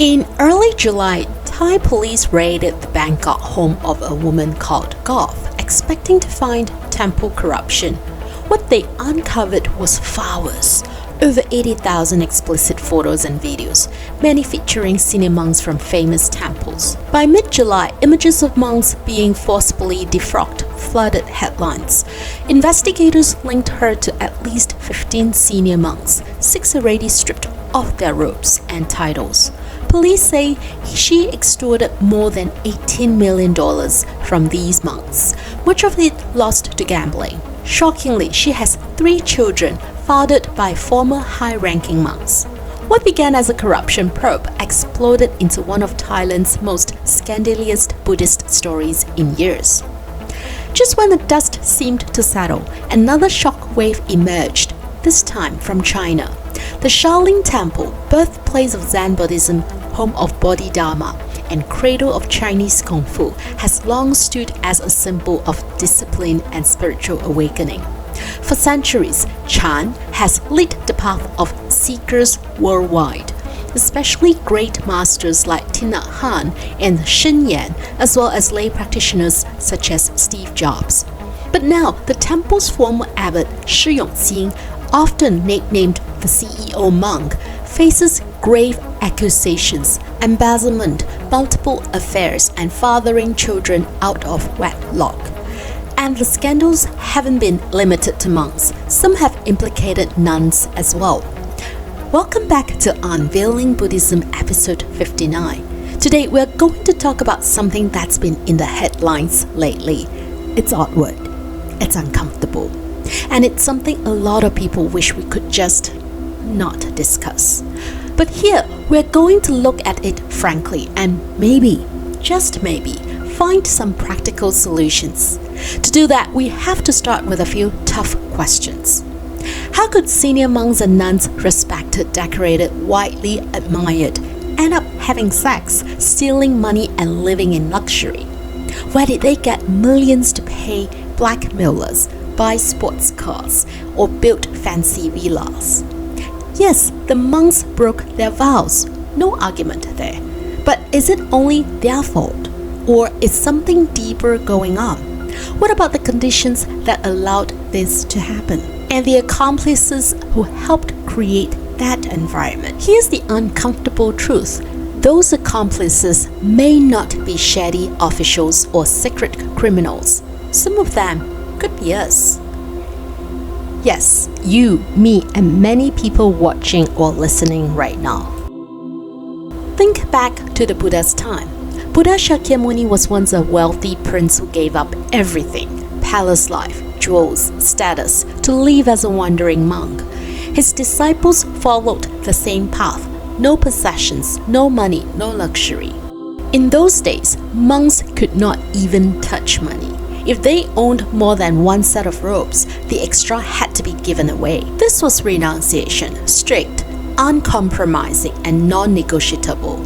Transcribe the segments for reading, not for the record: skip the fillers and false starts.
In early July, Thai police raided the Bangkok home of a woman called Goff, expecting to find temple corruption. What they uncovered was far worse. Over 80,000 explicit photos and videos, many featuring senior monks from famous temples. By mid-July, images of monks being forcibly defrocked flooded headlines. Investigators linked her to at least 15 senior monks, 6 already stripped of their robes and titles. Police say she extorted more than $18 million from these monks, much of it lost to gambling. Shockingly, she has 3 children fathered by former high-ranking monks. What began as a corruption probe exploded into one of Thailand's most scandalous Buddhist stories in years. Just when the dust seemed to settle, another shock wave emerged, this time from China. The Shaolin Temple, birthplace of Zen Buddhism, home of Bodhidharma, and cradle of Chinese Kung Fu, has long stood as a symbol of discipline and spiritual awakening. For centuries, Chan has lit the path of seekers worldwide, especially great masters like Thich Nhat Hanh and Shen Yan, as well as lay practitioners such as Steve Jobs. But now, the temple's former abbot Shi Yongxing, often nicknamed the CEO monk, faces grave accusations, embezzlement, multiple affairs, and fathering children out of wedlock. And the scandals haven't been limited to monks. Some have implicated nuns as well. Welcome back to Unveiling Buddhism episode 59. Today we're going to talk about something that's been in the headlines lately. It's awkward. It's uncomfortable. And it's something a lot of people wish we could just not discuss. But here, we're going to look at it frankly and maybe, just maybe, find some practical solutions. To do that, we have to start with a few tough questions. How could senior monks and nuns, respected, decorated, widely admired, end up having sex, stealing money, and living in luxury? Where did they get millions to pay blackmailers, buy sports cars, or build fancy villas? Yes, the monks broke their vows, no argument there. But is it only their fault? Or is something deeper going on? What about the conditions that allowed this to happen? And the accomplices who helped create that environment? Here's the uncomfortable truth. Those accomplices may not be shady officials or secret criminals. Some of them could be us. Yes, you, me, and many people watching or listening right now. Think back to the Buddha's time. Buddha Shakyamuni was once a wealthy prince who gave up everything, palace life, jewels, status, to live as a wandering monk. His disciples followed the same path. No possessions, no money, no luxury. In those days, monks could not even touch money. If they owned more than one set of robes, the extra had to be given away. This was renunciation, strict, uncompromising, and non-negotiable.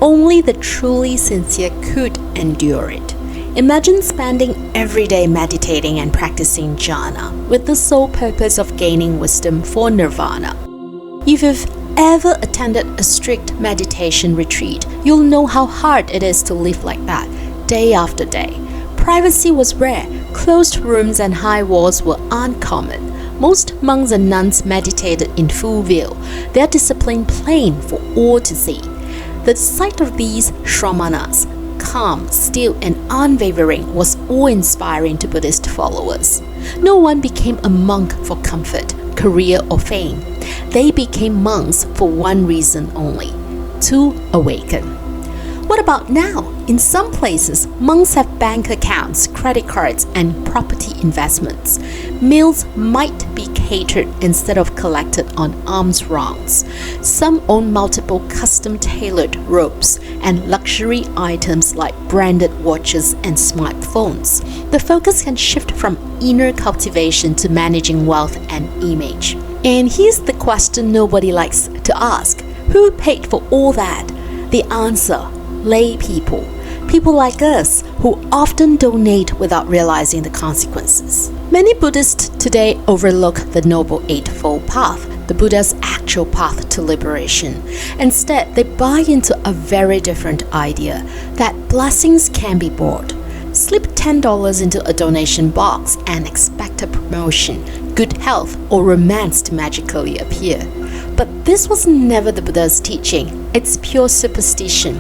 Only the truly sincere could endure it. Imagine spending every day meditating and practicing jhana with the sole purpose of gaining wisdom for nirvana. If you've ever attended a strict meditation retreat, you'll know how hard it is to live like that, day after day. Privacy was rare, closed rooms and high walls were uncommon. Most monks and nuns meditated in full view, their discipline plain for all to see. The sight of these shramanas, calm, still, and unwavering, was awe-inspiring to Buddhist followers. No one became a monk for comfort, career, or fame. They became monks for one reason only: to awaken. What about now? In some places, monks have bank accounts, credit cards, and property investments. Meals might be catered instead of collected on alms rounds. Some own multiple custom-tailored robes and luxury items like branded watches and smartphones. The focus can shift from inner cultivation to managing wealth and image. And here's the question nobody likes to ask. Who paid for all that? The answer: lay people. People like us who often donate without realizing the consequences. Many Buddhists today overlook the Noble Eightfold Path, the Buddha's actual actual path to liberation. Instead, they buy into a very different idea that blessings can be bought. Slip $10 into a donation box and expect a promotion, good health, or romance to magically appear. But this was never the Buddha's teaching. It's pure superstition.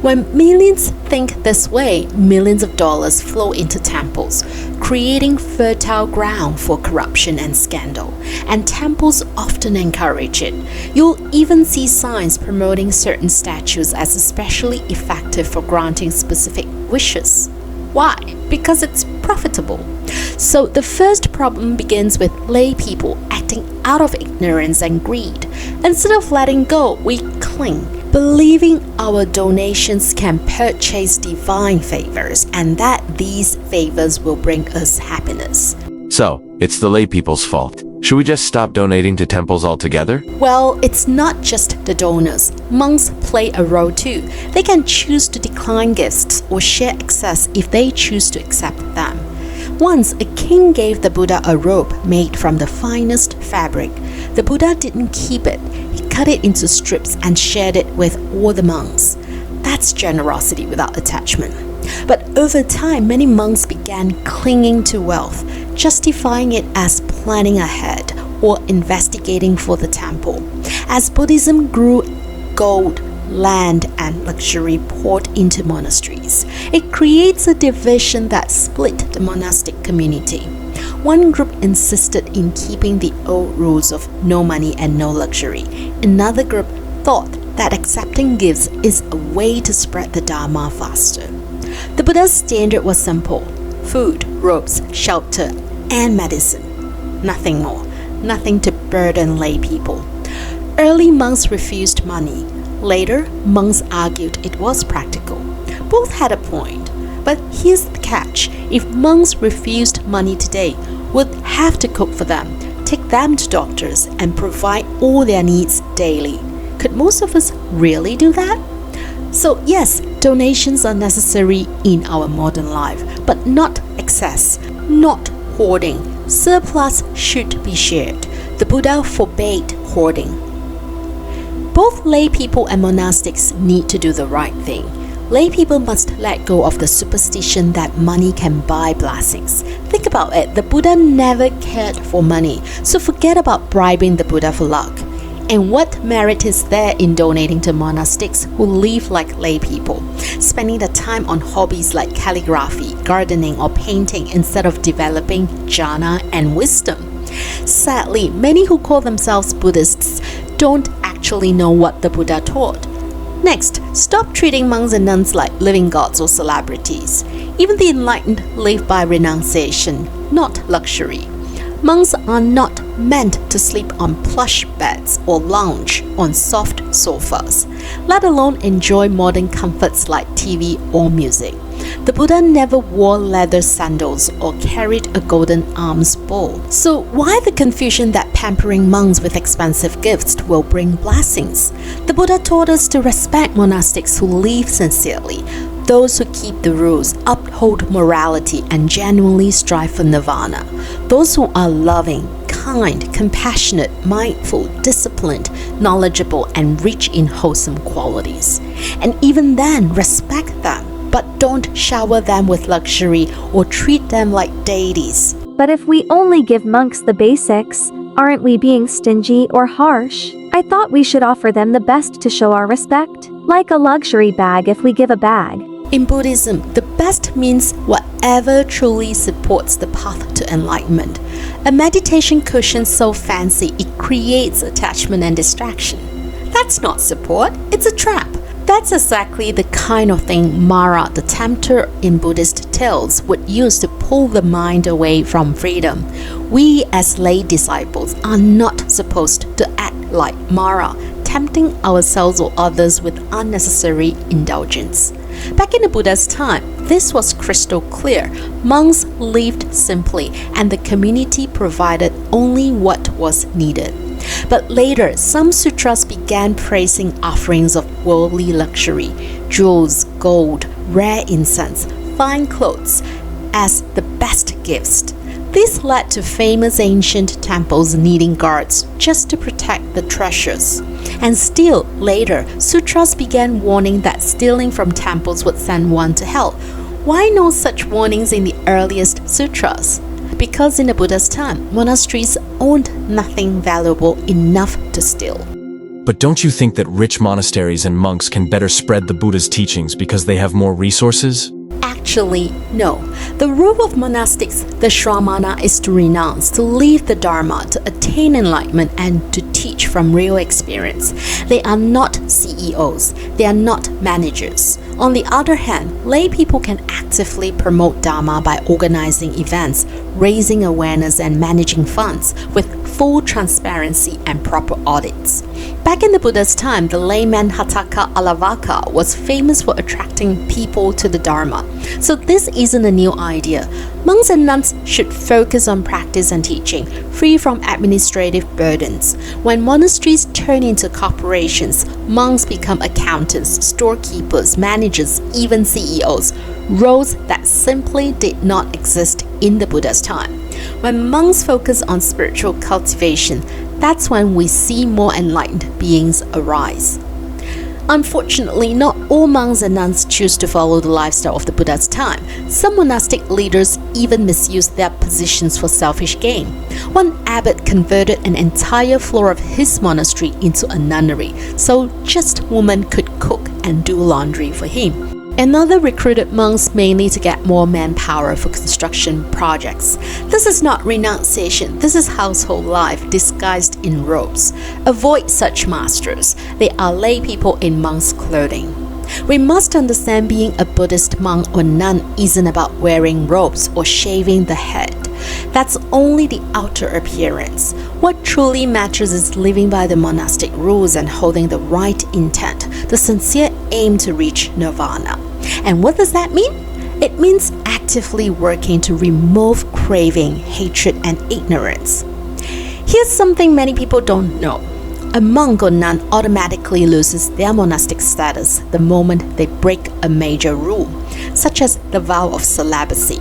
When millions think this way, millions of dollars flow into temples, creating fertile ground for corruption and scandal. And temples often encourage it. You'll even see signs promoting certain statues as especially effective for granting specific wishes. Why? Because it's profitable. So the first problem begins with lay people acting out of ignorance and greed. Instead of letting go, we cling, believing our donations can purchase divine favors and that these favors will bring us happiness. So, it's the lay people's fault. Should we just stop donating to temples altogether? Well, it's not just the donors. Monks play a role too. They can choose to decline gifts or share excess if they choose to accept them. Once, a king gave the Buddha a robe made from the finest fabric. The Buddha didn't keep it. He cut it into strips and shared it with all the monks. That's generosity without attachment. But over time, many monks began clinging to wealth, justifying it as planning ahead or investigating for the temple. As Buddhism grew, gold, land, and luxury poured into monasteries. It creates a division that split the monastic community. One group insisted in keeping the old rules of no money and no luxury. Another group thought that accepting gifts is a way to spread the Dharma faster. The Buddha's standard was simple: food, robes, shelter, and medicine. Nothing more. Nothing to burden lay people. Early monks refused money. Later, monks argued it was practical. Both had a point. But here's the catch. If monks refused money today, we'd have to cook for them, take them to doctors, and provide all their needs daily. Could most of us really do that? So yes, donations are necessary in our modern life, but not excess, not hoarding. Surplus should be shared. The Buddha forbade hoarding. Both lay people and monastics need to do the right thing. Lay people must let go of the superstition that money can buy blessings. Think about it, the Buddha never cared for money, so forget about bribing the Buddha for luck. And what merit is there in donating to monastics who live like lay people, spending the time on hobbies like calligraphy, gardening, or painting instead of developing jhana and wisdom? Sadly, many who call themselves Buddhists don't actually know what the Buddha taught. Next, stop treating monks and nuns like living gods or celebrities. Even the enlightened live by renunciation, not luxury. Monks are not meant to sleep on plush beds or lounge on soft sofas, let alone enjoy modern comforts like TV or music. The Buddha never wore leather sandals or carried a golden alms bowl. So why the confusion that pampering monks with expensive gifts will bring blessings? The Buddha taught us to respect monastics who live sincerely, those who keep the rules, uphold morality, and genuinely strive for nirvana. Those who are loving, kind, compassionate, mindful, disciplined, knowledgeable, and rich in wholesome qualities. And even then, respect them, but don't shower them with luxury or treat them like deities. But if we only give monks the basics, aren't we being stingy or harsh? I thought we should offer them the best to show our respect, like a luxury bag if we give a bag. In Buddhism, the best means whatever truly supports the path to enlightenment. A meditation cushion so fancy it creates attachment and distraction. That's not support, it's a trap. That's exactly the kind of thing Mara, the tempter in Buddhist tales, would use to pull the mind away from freedom. We as lay disciples are not supposed to act like Mara, tempting ourselves or others with unnecessary indulgence. Back in the Buddha's time, this was crystal clear. Monks lived simply, and the community provided only what was needed. But later, some sutras began praising offerings of worldly luxury, jewels, gold, rare incense, fine clothes, as the best gifts. This led to famous ancient temples needing guards just to protect the treasures. And still later, sutras began warning that stealing from temples would send one to hell. Why no such warnings in the earliest sutras? Because in the Buddha's time, monasteries owned nothing valuable enough to steal. But don't you think that rich monasteries and monks can better spread the Buddha's teachings because they have more resources? Actually, no. The role of monastics, the shramana, is to renounce, to leave the dharma, to attain enlightenment, and to teach from real experience. They are not CEOs. They are not managers. On the other hand, lay people can actively promote dharma by organizing events, raising awareness, and managing funds with full transparency and proper audits. Back in the Buddha's time, the layman Hataka Alavaka was famous for attracting people to the Dharma. So this isn't a new idea. Monks and nuns should focus on practice and teaching, free from administrative burdens. When monasteries turn into corporations, monks become accountants, storekeepers, managers, even CEOs, roles that simply did not exist in the Buddha's time. When monks focus on spiritual cultivation, that's when we see more enlightened beings arise. Unfortunately, not all monks and nuns choose to follow the lifestyle of the Buddha's time. Some monastic leaders even misuse their positions for selfish gain. One abbot converted an entire floor of his monastery into a nunnery, so just women could cook and do laundry for him. Another recruited monks mainly to get more manpower for construction projects. This is not renunciation, this is household life disguised in robes. Avoid such masters. They are lay people in monks' clothing. We must understand being a Buddhist monk or nun isn't about wearing robes or shaving the head. That's only the outer appearance. What truly matters is living by the monastic rules and holding the right intent, the sincere aim to reach nirvana. And what does that mean? It means actively working to remove craving, hatred, and ignorance. Here's something many people don't know. A monk or nun automatically loses their monastic status the moment they break a major rule, such as the vow of celibacy.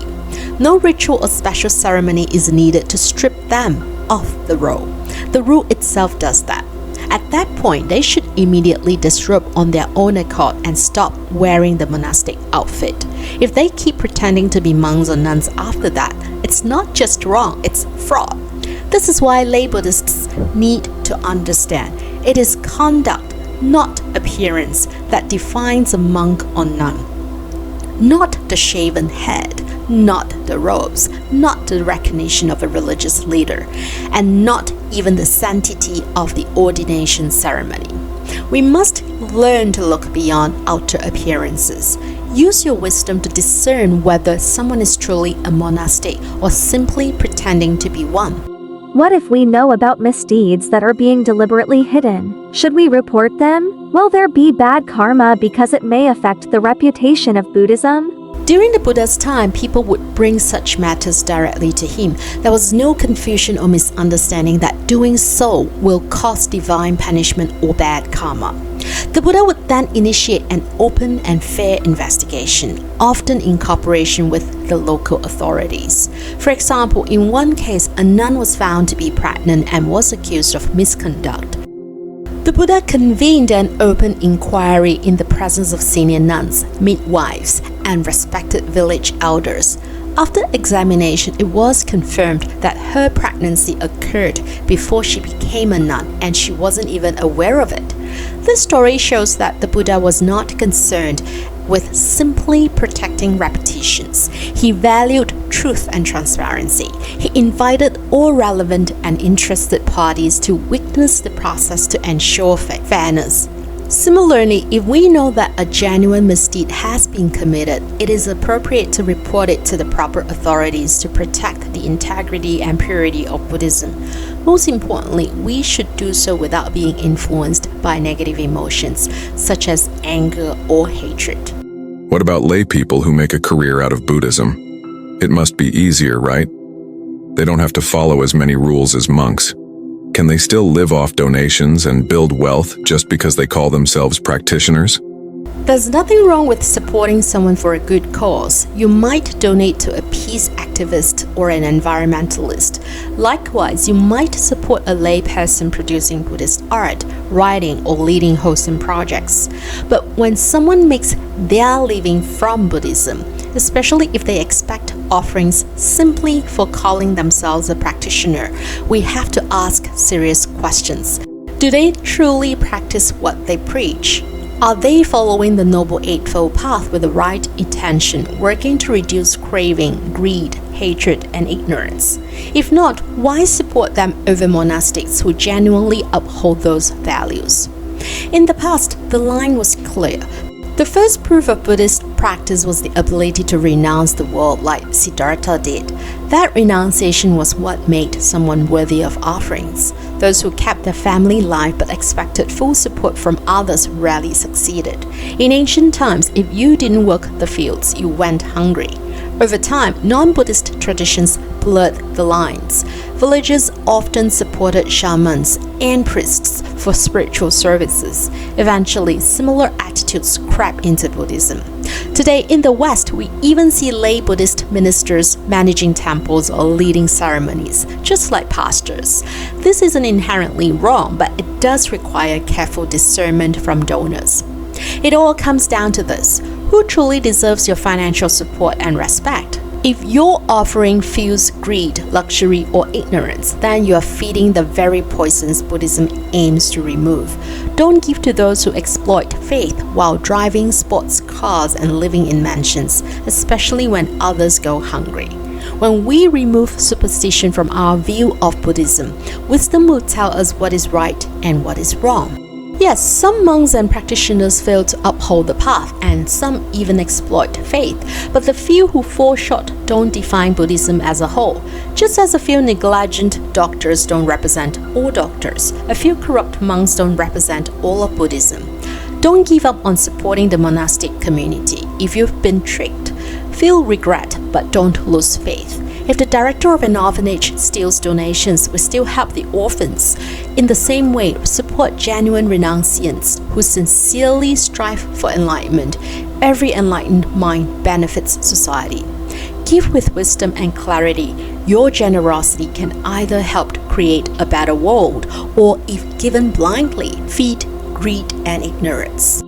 No ritual or special ceremony is needed to strip them off the roll. The rule itself does that. At that point, they should immediately disrobe on their own accord and stop wearing the monastic outfit. If they keep pretending to be monks or nuns after that, it's not just wrong, it's fraud. This is why lay Buddhists need to understand it is conduct, not appearance, that defines a monk or nun. Not the shaven head, not the robes, not the recognition of a religious leader, and not even the sanctity of the ordination ceremony. We must learn to look beyond outer appearances. Use your wisdom to discern whether someone is truly a monastic or simply pretending to be one. What if we know about misdeeds that are being deliberately hidden? Should we report them? Will there be bad karma because it may affect the reputation of Buddhism? During the Buddha's time, people would bring such matters directly to him. There was no confusion or misunderstanding that doing so will cause divine punishment or bad karma. The Buddha would then initiate an open and fair investigation, often in cooperation with the local authorities. For example, in one case, a nun was found to be pregnant and was accused of misconduct. The Buddha convened an open inquiry in the presence of senior nuns, midwives, and respected village elders. After examination, it was confirmed that her pregnancy occurred before she became a nun, and she wasn't even aware of it. This story shows that the Buddha was not concerned with simply protecting reputations. He valued truth and transparency. He invited all relevant and interested parties to witness the process to ensure fairness. Similarly, if we know that a genuine misdeed has been committed, it is appropriate to report it to the proper authorities to protect the integrity and purity of Buddhism. Most importantly, we should do so without being influenced by negative emotions, such as anger or hatred. What about lay people who make a career out of Buddhism? It must be easier, right? They don't have to follow as many rules as monks. Can they still live off donations and build wealth just because they call themselves practitioners? There's nothing wrong with supporting someone for a good cause. You might donate to a peace activist or an environmentalist. Likewise, you might support a layperson producing Buddhist art, writing, or leading wholesome projects. But when someone makes their living from Buddhism, especially if they expect offerings simply for calling themselves a practitioner, we have to ask serious questions. Do they truly practice what they preach? Are they following the Noble Eightfold Path with the right intention, working to reduce craving, greed, hatred, and ignorance? If not, why support them over monastics who genuinely uphold those values? In the past, the line was clear. The first proof of Buddhist practice was the ability to renounce the world like Siddhartha did. That renunciation was what made someone worthy of offerings. Those who kept their family life but expected full support from others rarely succeeded. In ancient times, if you didn't work the fields, you went hungry. Over time, non-Buddhist traditions blurred the lines. Villagers often supported shamans and priests for spiritual services. Eventually, similar attitudes crept into Buddhism. Today, in the West, we even see lay Buddhist ministers managing temples or leading ceremonies, just like pastors. This isn't inherently wrong, but it does require careful discernment from donors. It all comes down to this: who truly deserves your financial support and respect? If your offering fuels greed, luxury, or ignorance, then you are feeding the very poisons Buddhism aims to remove. Don't give to those who exploit faith while driving sports cars and living in mansions, especially when others go hungry. When we remove superstition from our view of Buddhism, wisdom will tell us what is right and what is wrong. Yes, some monks and practitioners fail to uphold the path, and some even exploit faith, but the few who fall short don't define Buddhism as a whole. Just as a few negligent doctors don't represent all doctors, a few corrupt monks don't represent all of Buddhism. Don't give up on supporting the monastic community. If you've been tricked, feel regret, but don't lose faith. If the director of an orphanage steals donations, we still help the orphans. In the same way, support genuine renunciants who sincerely strive for enlightenment. Every enlightened mind benefits society. Give with wisdom and clarity. Your generosity can either help create a better world, or if given blindly, feed greed and ignorance.